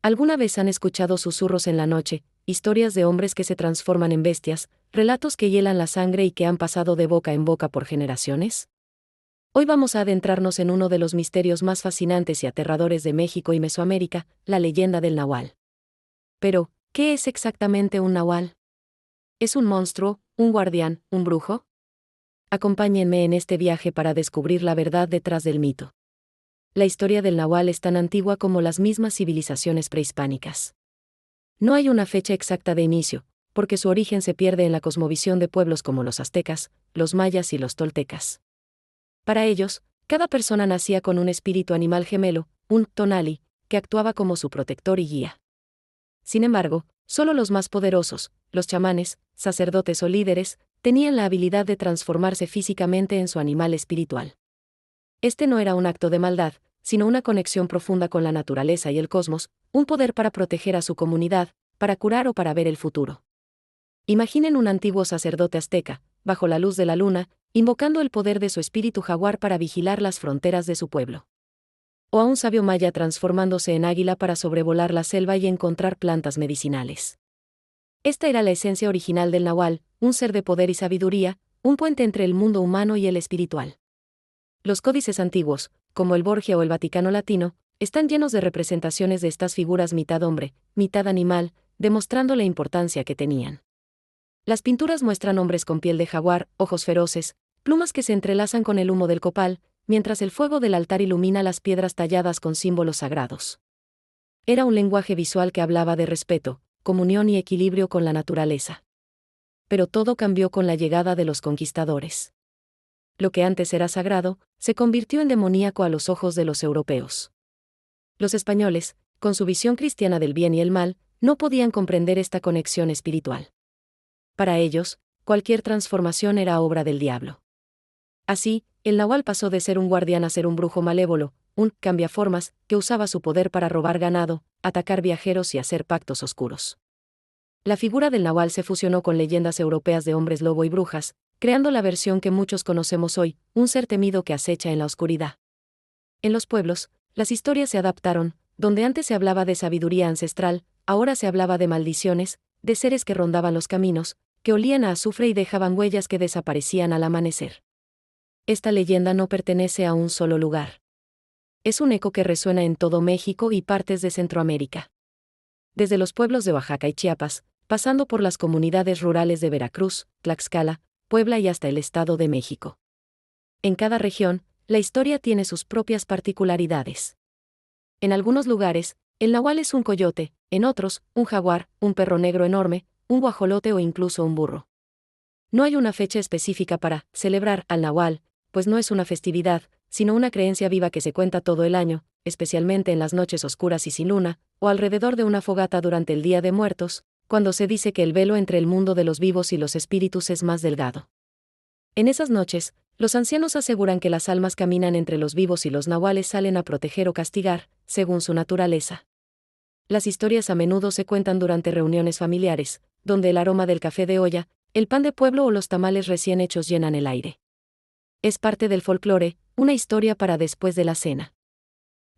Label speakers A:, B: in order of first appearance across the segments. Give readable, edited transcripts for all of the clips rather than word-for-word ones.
A: ¿Alguna vez han escuchado susurros en la noche, historias de hombres que se transforman en bestias, relatos que hielan la sangre y que han pasado de boca en boca por generaciones? Hoy vamos a adentrarnos en uno de los misterios más fascinantes y aterradores de México y Mesoamérica, la leyenda del Nahual. Pero, ¿qué es exactamente un Nahual? ¿Es un monstruo, un guardián, un brujo? Acompáñenme en este viaje para descubrir la verdad detrás del mito. La historia del Nahual es tan antigua como las mismas civilizaciones prehispánicas. No hay una fecha exacta de inicio, porque su origen se pierde en la cosmovisión de pueblos como los aztecas, los mayas y los toltecas. Para ellos, cada persona nacía con un espíritu animal gemelo, un tonali, que actuaba como su protector y guía. Sin embargo, solo los más poderosos, los chamanes, sacerdotes o líderes, tenían la habilidad de transformarse físicamente en su animal espiritual. Este no era un acto de maldad, sino una conexión profunda con la naturaleza y el cosmos, un poder para proteger a su comunidad, para curar o para ver el futuro. Imaginen un antiguo sacerdote azteca, bajo la luz de la luna, invocando el poder de su espíritu jaguar para vigilar las fronteras de su pueblo. O a un sabio maya transformándose en águila para sobrevolar la selva y encontrar plantas medicinales. Esta era la esencia original del Nahual, un ser de poder y sabiduría, un puente entre el mundo humano y el espiritual. Los códices antiguos, como el Borgia o el Vaticano Latino, están llenos de representaciones de estas figuras mitad hombre, mitad animal, demostrando la importancia que tenían. Las pinturas muestran hombres con piel de jaguar, ojos feroces, plumas que se entrelazan con el humo del copal, mientras el fuego del altar ilumina las piedras talladas con símbolos sagrados. Era un lenguaje visual que hablaba de respeto, comunión y equilibrio con la naturaleza. Pero todo cambió con la llegada de los conquistadores. Lo que antes era sagrado, se convirtió en demoníaco a los ojos de los europeos. Los españoles, con su visión cristiana del bien y el mal, no podían comprender esta conexión espiritual. Para ellos, cualquier transformación era obra del diablo. Así, el Nahual pasó de ser un guardián a ser un brujo malévolo, un cambiaformas, que usaba su poder para robar ganado, atacar viajeros y hacer pactos oscuros. La figura del Nahual se fusionó con leyendas europeas de hombres lobo y brujas, creando la versión que muchos conocemos hoy, un ser temido que acecha en la oscuridad. En los pueblos, las historias se adaptaron, donde antes se hablaba de sabiduría ancestral, ahora se hablaba de maldiciones, de seres que rondaban los caminos, que olían a azufre y dejaban huellas que desaparecían al amanecer. Esta leyenda no pertenece a un solo lugar. Es un eco que resuena en todo México y partes de Centroamérica. Desde los pueblos de Oaxaca y Chiapas, pasando por las comunidades rurales de Veracruz, Tlaxcala, Puebla y hasta el Estado de México. En cada región, la historia tiene sus propias particularidades. En algunos lugares, el Nahual es un coyote, en otros, un jaguar, un perro negro enorme, un guajolote o incluso un burro. No hay una fecha específica para celebrar al Nahual, pues no es una festividad, sino una creencia viva que se cuenta todo el año, especialmente en las noches oscuras y sin luna, o alrededor de una fogata durante el Día de Muertos, cuando se dice que el velo entre el mundo de los vivos y los espíritus es más delgado. En esas noches, los ancianos aseguran que las almas caminan entre los vivos y los nahuales salen a proteger o castigar, según su naturaleza. Las historias a menudo se cuentan durante reuniones familiares, donde el aroma del café de olla, el pan de pueblo o los tamales recién hechos llenan el aire. Es parte del folclore, una historia para después de la cena.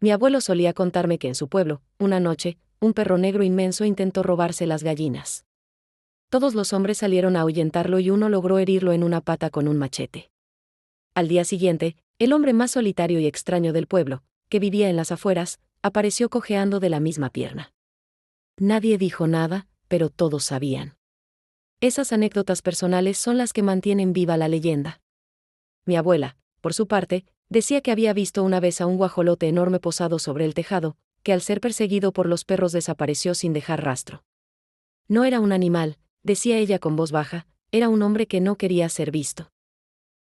A: Mi abuelo solía contarme que en su pueblo, una noche, un perro negro inmenso intentó robarse las gallinas. Todos los hombres salieron a ahuyentarlo y uno logró herirlo en una pata con un machete. Al día siguiente, el hombre más solitario y extraño del pueblo, que vivía en las afueras, apareció cojeando de la misma pierna. Nadie dijo nada, pero todos sabían. Esas anécdotas personales son las que mantienen viva la leyenda. Mi abuela, por su parte, decía que había visto una vez a un guajolote enorme posado sobre el tejado, que al ser perseguido por los perros desapareció sin dejar rastro. No era un animal, decía ella con voz baja, era un hombre que no quería ser visto.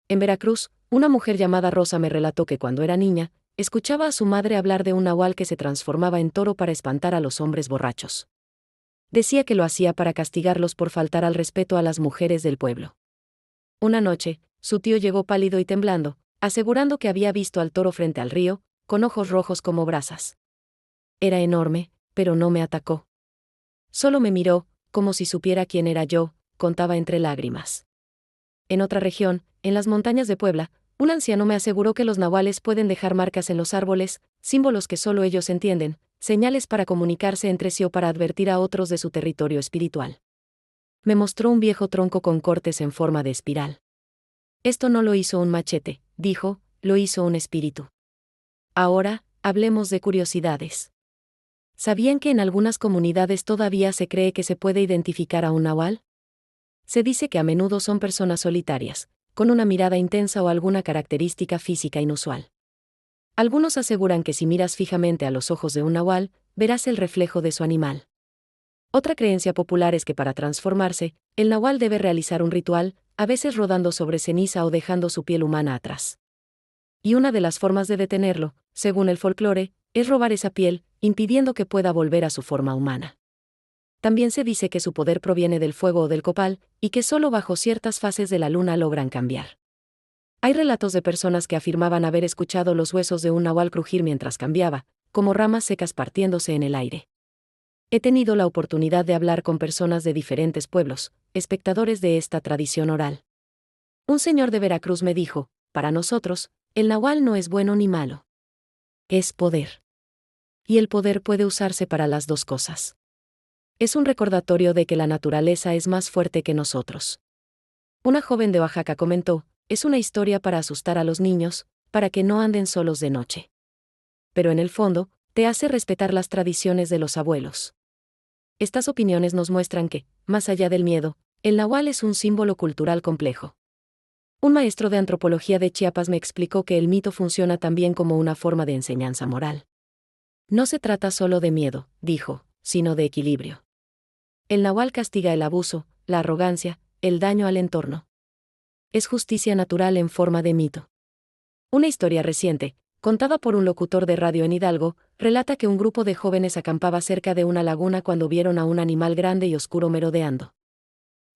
A: En Veracruz, una mujer llamada Rosa me relató que cuando era niña, escuchaba a su madre hablar de un nahual que se transformaba en toro para espantar a los hombres borrachos. Decía que lo hacía para castigarlos por faltar al respeto a las mujeres del pueblo. Una noche, su tío llegó pálido y temblando, asegurando que había visto al toro frente al río, con ojos rojos como brasas. Era enorme, pero no me atacó. Solo me miró, como si supiera quién era yo, contaba entre lágrimas. En otra región, en las montañas de Puebla, un anciano me aseguró que los nahuales pueden dejar marcas en los árboles, símbolos que solo ellos entienden, señales para comunicarse entre sí o para advertir a otros de su territorio espiritual. Me mostró un viejo tronco con cortes en forma de espiral. Esto no lo hizo un machete, dijo, lo hizo un espíritu. Ahora, hablemos de curiosidades. ¿Sabían que en algunas comunidades todavía se cree que se puede identificar a un nahual? Se dice que a menudo son personas solitarias, con una mirada intensa o alguna característica física inusual. Algunos aseguran que si miras fijamente a los ojos de un nahual, verás el reflejo de su animal. Otra creencia popular es que para transformarse, el nahual debe realizar un ritual, a veces rodando sobre ceniza o dejando su piel humana atrás. Y una de las formas de detenerlo, según el folclore, es robar esa piel, impidiendo que pueda volver a su forma humana. También se dice que su poder proviene del fuego o del copal, y que solo bajo ciertas fases de la luna logran cambiar. Hay relatos de personas que afirmaban haber escuchado los huesos de un nahual crujir mientras cambiaba, como ramas secas partiéndose en el aire. He tenido la oportunidad de hablar con personas de diferentes pueblos, espectadores de esta tradición oral. Un señor de Veracruz me dijo, para nosotros, el nahual no es bueno ni malo. Es poder. Y el poder puede usarse para las dos cosas. Es un recordatorio de que la naturaleza es más fuerte que nosotros. Una joven de Oaxaca comentó, es una historia para asustar a los niños, para que no anden solos de noche. Pero en el fondo, te hace respetar las tradiciones de los abuelos. Estas opiniones nos muestran que, más allá del miedo, el nahual es un símbolo cultural complejo. Un maestro de antropología de Chiapas me explicó que el mito funciona también como una forma de enseñanza moral. No se trata solo de miedo, dijo, sino de equilibrio. El nahual castiga el abuso, la arrogancia, el daño al entorno. Es justicia natural en forma de mito. Una historia reciente, contada por un locutor de radio en Hidalgo, relata que un grupo de jóvenes acampaba cerca de una laguna cuando vieron a un animal grande y oscuro merodeando.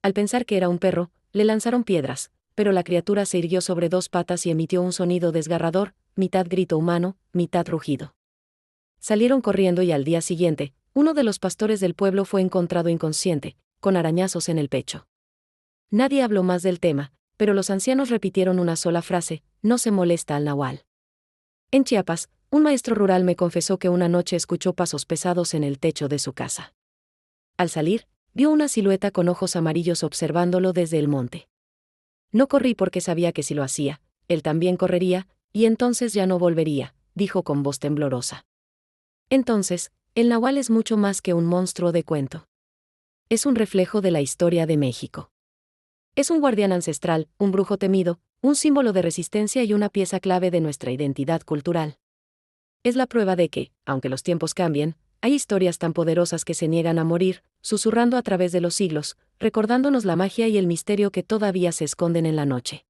A: Al pensar que era un perro, le lanzaron piedras, pero la criatura se irguió sobre dos patas y emitió un sonido desgarrador, mitad grito humano, mitad rugido. Salieron corriendo y al día siguiente, uno de los pastores del pueblo fue encontrado inconsciente, con arañazos en el pecho. Nadie habló más del tema, pero los ancianos repitieron una sola frase, no se molesta al nahual. En Chiapas, un maestro rural me confesó que una noche escuchó pasos pesados en el techo de su casa. Al salir, vio una silueta con ojos amarillos observándolo desde el monte. No corrí porque sabía que si lo hacía, él también correría, y entonces ya no volvería, dijo con voz temblorosa. Entonces, el nahual es mucho más que un monstruo de cuento. Es un reflejo de la historia de México. Es un guardián ancestral, un brujo temido, un símbolo de resistencia y una pieza clave de nuestra identidad cultural. Es la prueba de que, aunque los tiempos cambien, hay historias tan poderosas que se niegan a morir, susurrando a través de los siglos, recordándonos la magia y el misterio que todavía se esconden en la noche.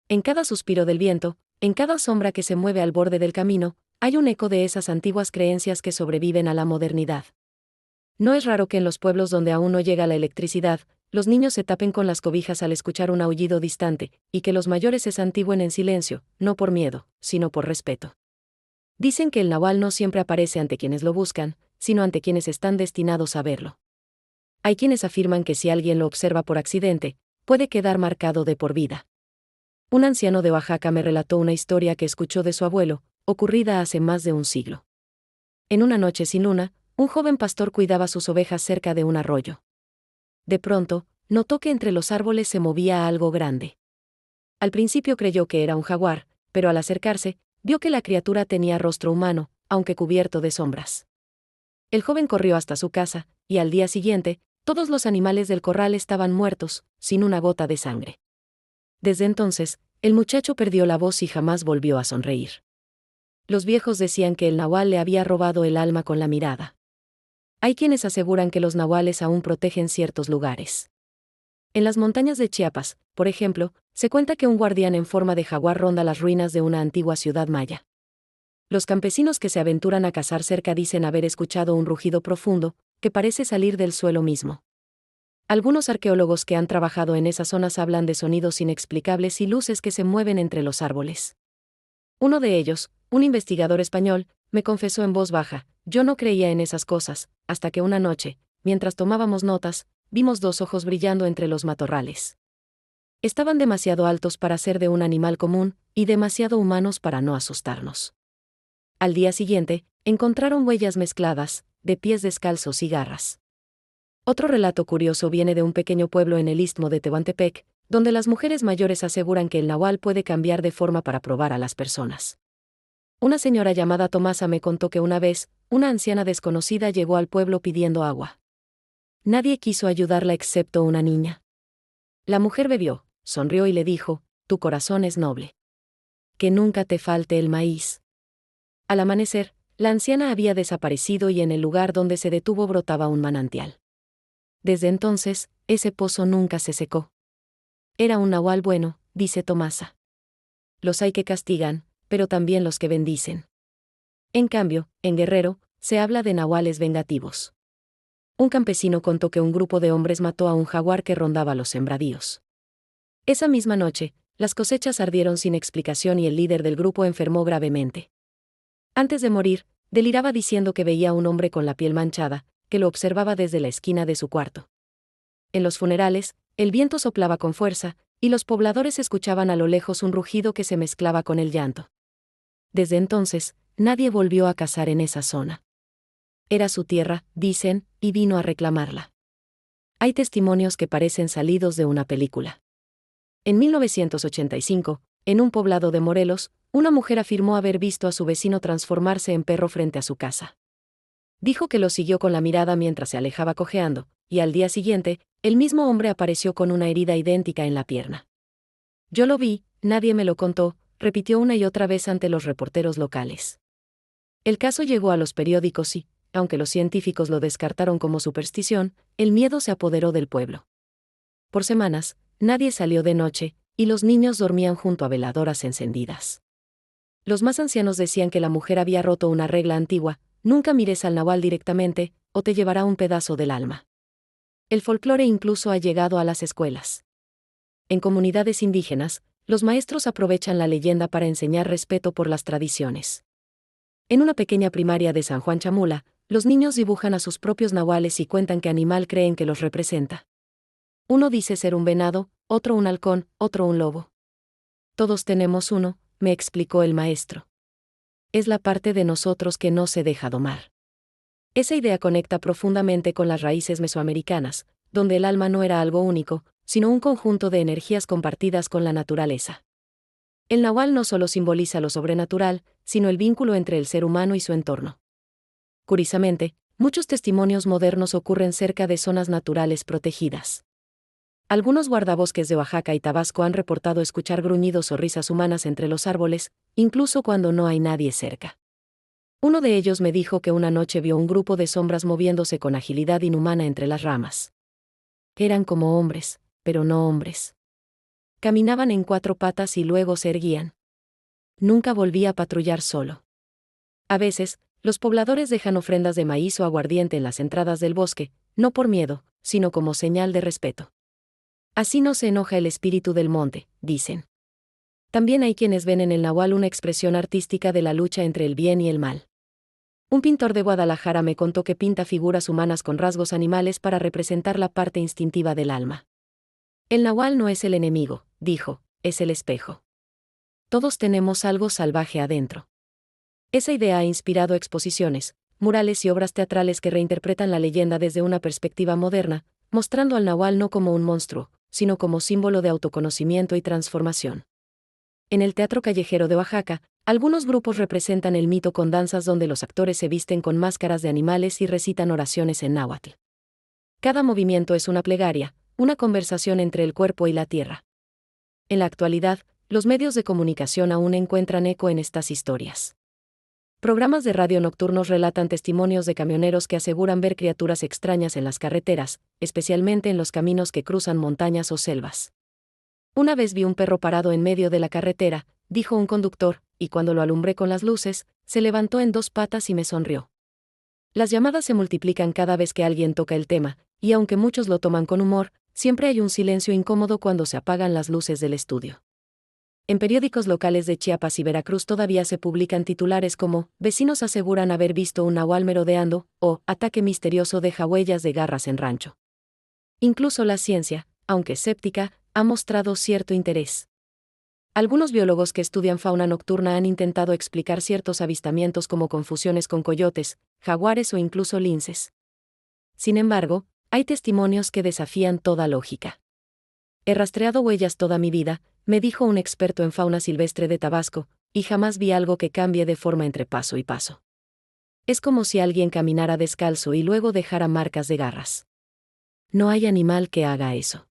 A: En cada suspiro del viento, en cada sombra que se mueve al borde del camino, hay un eco de esas antiguas creencias que sobreviven a la modernidad. No es raro que en los pueblos donde aún no llega la electricidad, los niños se tapen con las cobijas al escuchar un aullido distante, y que los mayores se santigüen en silencio, no por miedo, sino por respeto. Dicen que el nahual no siempre aparece ante quienes lo buscan, sino ante quienes están destinados a verlo. Hay quienes afirman que si alguien lo observa por accidente, puede quedar marcado de por vida. Un anciano de Oaxaca me relató una historia que escuchó de su abuelo, ocurrida hace más de un siglo. En una noche sin luna, un joven pastor cuidaba sus ovejas cerca de un arroyo. De pronto, notó que entre los árboles se movía algo grande. Al principio creyó que era un jaguar, pero al acercarse, vio que la criatura tenía rostro humano, aunque cubierto de sombras. El joven corrió hasta su casa, y al día siguiente, todos los animales del corral estaban muertos, sin una gota de sangre. Desde entonces, el muchacho perdió la voz y jamás volvió a sonreír. Los viejos decían que el nahual le había robado el alma con la mirada. Hay quienes aseguran que los nahuales aún protegen ciertos lugares. En las montañas de Chiapas, por ejemplo, se cuenta que un guardián en forma de jaguar ronda las ruinas de una antigua ciudad maya. Los campesinos que se aventuran a cazar cerca dicen haber escuchado un rugido profundo, que parece salir del suelo mismo. Algunos arqueólogos que han trabajado en esas zonas hablan de sonidos inexplicables y luces que se mueven entre los árboles. Uno de ellos, un investigador español, me confesó en voz baja, yo no creía en esas cosas, hasta que una noche, mientras tomábamos notas, vimos dos ojos brillando entre los matorrales. Estaban demasiado altos para ser de un animal común, y demasiado humanos para no asustarnos. Al día siguiente, encontraron huellas mezcladas, de pies descalzos y garras. Otro relato curioso viene de un pequeño pueblo en el istmo de Tehuantepec, donde las mujeres mayores aseguran que el nahual puede cambiar de forma para probar a las personas. Una señora llamada Tomasa me contó que una vez, una anciana desconocida llegó al pueblo pidiendo agua. Nadie quiso ayudarla excepto una niña. La mujer bebió, sonrió y le dijo: «Tu corazón es noble. Que nunca te falte el maíz». Al amanecer, la anciana había desaparecido y en el lugar donde se detuvo brotaba un manantial. Desde entonces, ese pozo nunca se secó. Era un nahual bueno, dice Tomasa. Los hay que castigan, pero también los que bendicen. En cambio, en Guerrero, se habla de nahuales vengativos. Un campesino contó que un grupo de hombres mató a un jaguar que rondaba los sembradíos. Esa misma noche, las cosechas ardieron sin explicación y el líder del grupo enfermó gravemente. Antes de morir, deliraba diciendo que veía a un hombre con la piel manchada, que lo observaba desde la esquina de su cuarto. En los funerales, el viento soplaba con fuerza, y los pobladores escuchaban a lo lejos un rugido que se mezclaba con el llanto. Desde entonces, nadie volvió a cazar en esa zona. Era su tierra, dicen, y vino a reclamarla. Hay testimonios que parecen salidos de una película. En 1985, en un poblado de Morelos, una mujer afirmó haber visto a su vecino transformarse en perro frente a su casa. Dijo que lo siguió con la mirada mientras se alejaba cojeando, y al día siguiente, el mismo hombre apareció con una herida idéntica en la pierna. «Yo lo vi, nadie me lo contó», repitió una y otra vez ante los reporteros locales. El caso llegó a los periódicos y, aunque los científicos lo descartaron como superstición, el miedo se apoderó del pueblo. Por semanas, nadie salió de noche, y los niños dormían junto a veladoras encendidas. Los más ancianos decían que la mujer había roto una regla antigua: nunca mires al nahual directamente, o te llevará un pedazo del alma. El folclore incluso ha llegado a las escuelas. En comunidades indígenas, los maestros aprovechan la leyenda para enseñar respeto por las tradiciones. En una pequeña primaria de San Juan Chamula, los niños dibujan a sus propios nahuales y cuentan qué animal creen que los representa. Uno dice ser un venado, otro un halcón, otro un lobo. «Todos tenemos uno», me explicó el maestro. Es la parte de nosotros que no se deja domar. Esa idea conecta profundamente con las raíces mesoamericanas, donde el alma no era algo único, sino un conjunto de energías compartidas con la naturaleza. El nahual no solo simboliza lo sobrenatural, sino el vínculo entre el ser humano y su entorno. Curiosamente, muchos testimonios modernos ocurren cerca de zonas naturales protegidas. Algunos guardabosques de Oaxaca y Tabasco han reportado escuchar gruñidos o risas humanas entre los árboles, incluso cuando no hay nadie cerca. Uno de ellos me dijo que una noche vio un grupo de sombras moviéndose con agilidad inhumana entre las ramas. Eran como hombres, pero no hombres. Caminaban en 4 patas y luego se erguían. Nunca volví a patrullar solo. A veces, los pobladores dejan ofrendas de maíz o aguardiente en las entradas del bosque, no por miedo, sino como señal de respeto. Así no se enoja el espíritu del monte, dicen. También hay quienes ven en el nahual una expresión artística de la lucha entre el bien y el mal. Un pintor de Guadalajara me contó que pinta figuras humanas con rasgos animales para representar la parte instintiva del alma. El nahual no es el enemigo, dijo, es el espejo. Todos tenemos algo salvaje adentro. Esa idea ha inspirado exposiciones, murales y obras teatrales que reinterpretan la leyenda desde una perspectiva moderna, mostrando al nahual no como un monstruo, sino como símbolo de autoconocimiento y transformación. En el teatro callejero de Oaxaca, algunos grupos representan el mito con danzas donde los actores se visten con máscaras de animales y recitan oraciones en náhuatl. Cada movimiento es una plegaria, una conversación entre el cuerpo y la tierra. En la actualidad, los medios de comunicación aún encuentran eco en estas historias. Programas de radio nocturnos relatan testimonios de camioneros que aseguran ver criaturas extrañas en las carreteras, especialmente en los caminos que cruzan montañas o selvas. Una vez vi un perro parado en medio de la carretera, dijo un conductor, y cuando lo alumbré con las luces, se levantó en 2 patas y me sonrió. Las llamadas se multiplican cada vez que alguien toca el tema, y aunque muchos lo toman con humor, siempre hay un silencio incómodo cuando se apagan las luces del estudio. En periódicos locales de Chiapas y Veracruz todavía se publican titulares como «Vecinos aseguran haber visto un nahual merodeando» o «Ataque misterioso deja huellas de garras en rancho». Incluso la ciencia, aunque escéptica, ha mostrado cierto interés. Algunos biólogos que estudian fauna nocturna han intentado explicar ciertos avistamientos como confusiones con coyotes, jaguares o incluso linces. Sin embargo, hay testimonios que desafían toda lógica. He rastreado huellas toda mi vida, me dijo un experto en fauna silvestre de Tabasco, y jamás vi algo que cambie de forma entre paso y paso. Es como si alguien caminara descalzo y luego dejara marcas de garras. No hay animal que haga eso.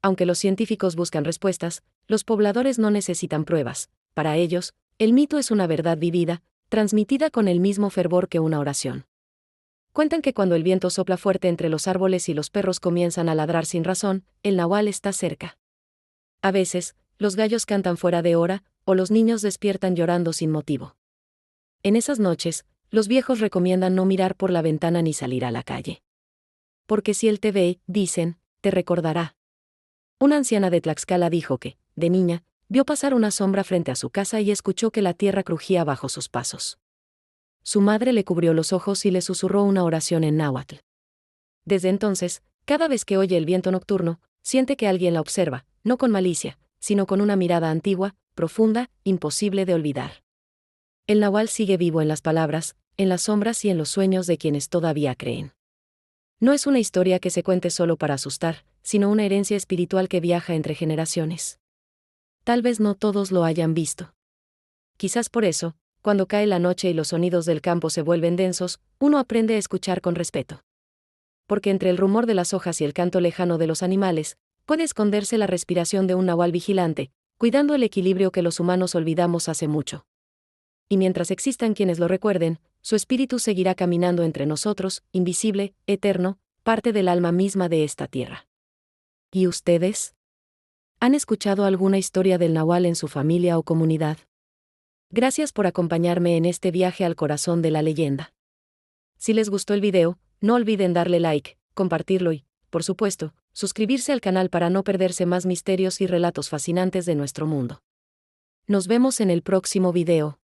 A: Aunque los científicos buscan respuestas, los pobladores no necesitan pruebas. Para ellos, el mito es una verdad vivida, transmitida con el mismo fervor que una oración. Cuentan que cuando el viento sopla fuerte entre los árboles y los perros comienzan a ladrar sin razón, el nahual está cerca. A veces, los gallos cantan fuera de hora, o los niños despiertan llorando sin motivo. En esas noches, los viejos recomiendan no mirar por la ventana ni salir a la calle. Porque si él te ve, dicen, te recordará. Una anciana de Tlaxcala dijo que, de niña, vio pasar una sombra frente a su casa y escuchó que la tierra crujía bajo sus pasos. Su madre le cubrió los ojos y le susurró una oración en náhuatl. Desde entonces, cada vez que oye el viento nocturno, siente que alguien la observa, no con malicia, sino con una mirada antigua, profunda, imposible de olvidar. El nahual sigue vivo en las palabras, en las sombras y en los sueños de quienes todavía creen. No es una historia que se cuente solo para asustar, sino una herencia espiritual que viaja entre generaciones. Tal vez no todos lo hayan visto. Quizás por eso, cuando cae la noche y los sonidos del campo se vuelven densos, uno aprende a escuchar con respeto. Porque entre el rumor de las hojas y el canto lejano de los animales, puede esconderse la respiración de un nahual vigilante, cuidando el equilibrio que los humanos olvidamos hace mucho. Y mientras existan quienes lo recuerden, su espíritu seguirá caminando entre nosotros, invisible, eterno, parte del alma misma de esta tierra. ¿Y ustedes? ¿Han escuchado alguna historia del nahual en su familia o comunidad? Gracias por acompañarme en este viaje al corazón de la leyenda. Si les gustó el video, no olviden darle like, compartirlo y, por supuesto, suscribirse al canal para no perderse más misterios y relatos fascinantes de nuestro mundo. Nos vemos en el próximo video.